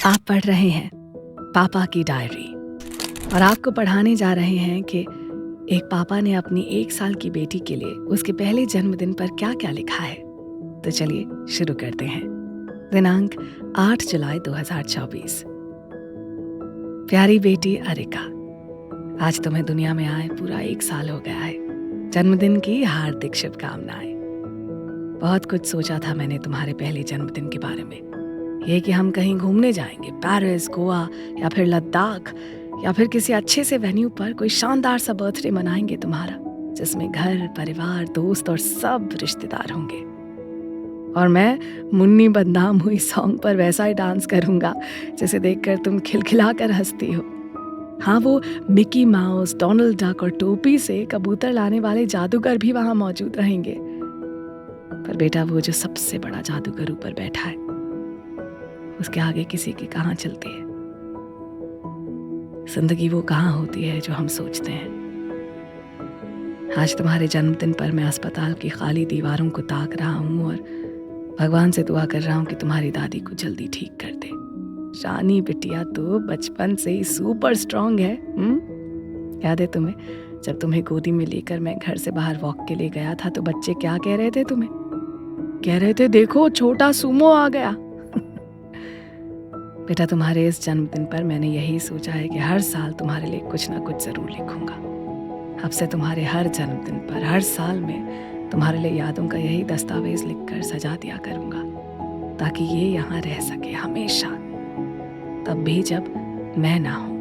आप पढ़ रहे हैं पापा की डायरी और आपको पढ़ाने जा रहे हैं कि एक पापा ने अपनी 1 साल की बेटी के लिए उसके पहले जन्मदिन पर क्या क्या लिखा है। तो चलिए शुरू करते हैं। दिनांक 8 जुलाई 2024। प्यारी बेटी अरिका, आज तुम्हें दुनिया में आए पूरा 1 साल हो गया है। जन्मदिन की हार्दिक शुभकामनाएं। बहुत कुछ सोचा था मैंने तुम्हारे पहले जन्मदिन के बारे में, ये कि हम कहीं घूमने जाएंगे, पेरिस, गोवा या फिर लद्दाख या फिर किसी अच्छे से वेन्यू पर कोई शानदार सा बर्थडे मनाएंगे तुम्हारा, जिसमें घर परिवार दोस्त और सब रिश्तेदार होंगे। और मैं मुन्नी बदनाम हुई सॉन्ग पर वैसा ही डांस करूंगा जिसे देखकर तुम खिलखिला कर हंसती हो। हाँ, वो मिकी माउस, डोनाल्ड डक और टोपी से कबूतर लाने वाले जादूगर भी वहां मौजूद रहेंगे। पर बेटा, वो जो सबसे बड़ा जादूगर ऊपर बैठा है, उसके आगे किसी की कहाँ चलती है। जिंदगी वो कहाँ होती है जो हम सोचते हैं। आज तुम्हारे जन्मदिन पर मैं अस्पताल की खाली दीवारों को ताक रहा हूँ और भगवान से दुआ कर रहा हूँ कि तुम्हारी दादी को जल्दी ठीक कर दे। रानी बिटिया तो बचपन से ही सुपर स्ट्रांग है। याद है तुम्हें, जब तुम्हें गोदी में लेकर मैं घर से बाहर वॉक के लिए गया था तो बच्चे क्या कह रहे थे तुम्हें? कह रहे थे, देखो छोटा सुमो आ गया। बेटा, तुम्हारे इस जन्मदिन पर मैंने यही सोचा है कि हर साल तुम्हारे लिए कुछ ना कुछ जरूर लिखूंगा। अब से तुम्हारे हर जन्मदिन पर हर साल में तुम्हारे लिए यादों का यही दस्तावेज लिखकर सजा दिया करूंगा, ताकि ये यहाँ रह सके हमेशा, तब भी जब मैं ना हूं।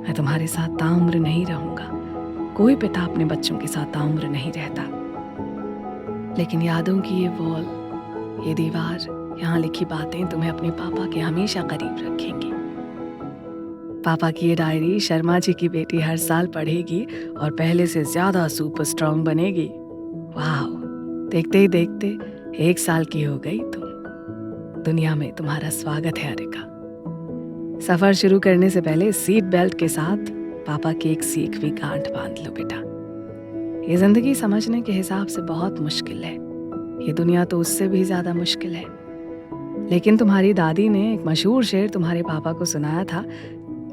मैं तुम्हारे साथ ताउम्र नहीं रहूंगा। कोई पिता अपने बच्चों के साथ ताउम्र नहीं रहता, लेकिन यादों की ये वॉल, ये दीवार, यहाँ लिखी बातें तुम्हें अपने पापा के हमेशा करीब रखेंगी। पापा की ये डायरी शर्मा जी की बेटी हर साल पढ़ेगी और पहले से ज्यादा सुपर स्ट्रांग बनेगी। वाह, देखते ही देखते 1 साल की हो गई तुम। दुनिया में तुम्हारा स्वागत है अरिका। सफर शुरू करने से पहले सीट बेल्ट के साथ पापा की एक सीखवी गांठ बांध लो बेटा। ये जिंदगी समझने के हिसाब से बहुत मुश्किल है, ये दुनिया तो उससे भी ज्यादा मुश्किल है। लेकिन तुम्हारी दादी ने एक मशहूर शेर तुम्हारे पापा को सुनाया था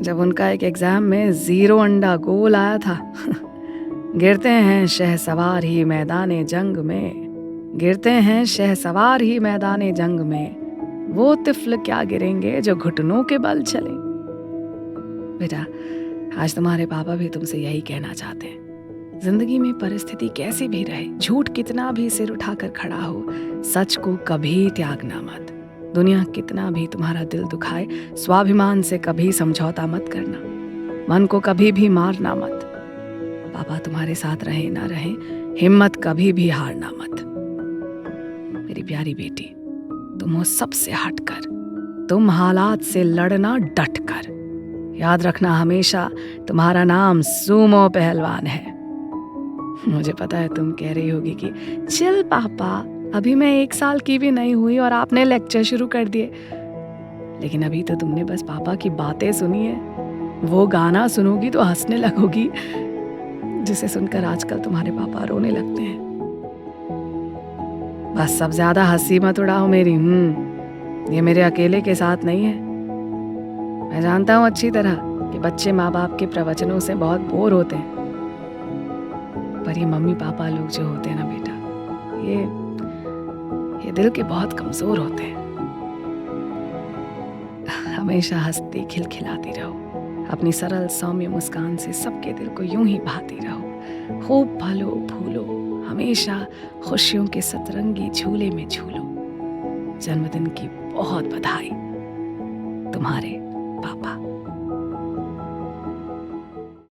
जब उनका एक एग्जाम में 0 अंडा गोल आया था। गिरते हैं शहसवार ही मैदाने जंग में, गिरते हैं शहसवार ही मैदाने जंग में, वो तिफल क्या गिरेंगे जो घुटनों के बल चले। बेटा, आज तुम्हारे पापा भी तुमसे यही कहना चाहते हैं। जिंदगी में परिस्थिति कैसी भी रहे, झूठ कितना भी सिर उठाकर खड़ा हो, सच को कभी त्यागना मत। दुनिया कितना भी तुम्हारा दिल दुखाए, स्वाभिमान से कभी समझौता मत करना। मन को कभी भी मारना मत। पापा तुम्हारे साथ रहे ना रहे, हिम्मत कभी भी हारना मत। मेरी प्यारी बेटी, तुम हो सबसे हटकर, तुम हालात से लड़ना डट कर। याद रखना हमेशा, तुम्हारा नाम सूमो पहलवान है। मुझे पता है तुम कह रही होगी कि चिल पापा, अभी मैं 1 साल की भी नहीं हुई और आपने लेक्चर शुरू कर दिए। लेकिन अभी तो तुमने बस पापा की बातें सुनी है, वो गाना सुनोगी तो हंसने लगोगी, जिसे सुनकर आजकल तुम्हारे पापा रोने लगते हैं। बस सब ज्यादा हंसी मत उड़ाओ मेरी। ये मेरे अकेले के साथ नहीं है। मैं जानता हूँ अच्छी तरह कि बच्चे माँ बाप के प्रवचनों से बहुत बोर होते हैं, पर ये मम्मी पापा लोग जो होते हैं ना बेटा, ये दिल के बहुत कमजोर होते हैं। हमेशा हंसती खिलखिलाती रहो, अपनी सरल सौम्य मुस्कान से सबके दिल को यूं ही भाती रहो। खूब फलो फूलो, हमेशा खुशियों के सतरंगी झूले में झूलो। जन्मदिन की बहुत बधाई, तुम्हारे पापा।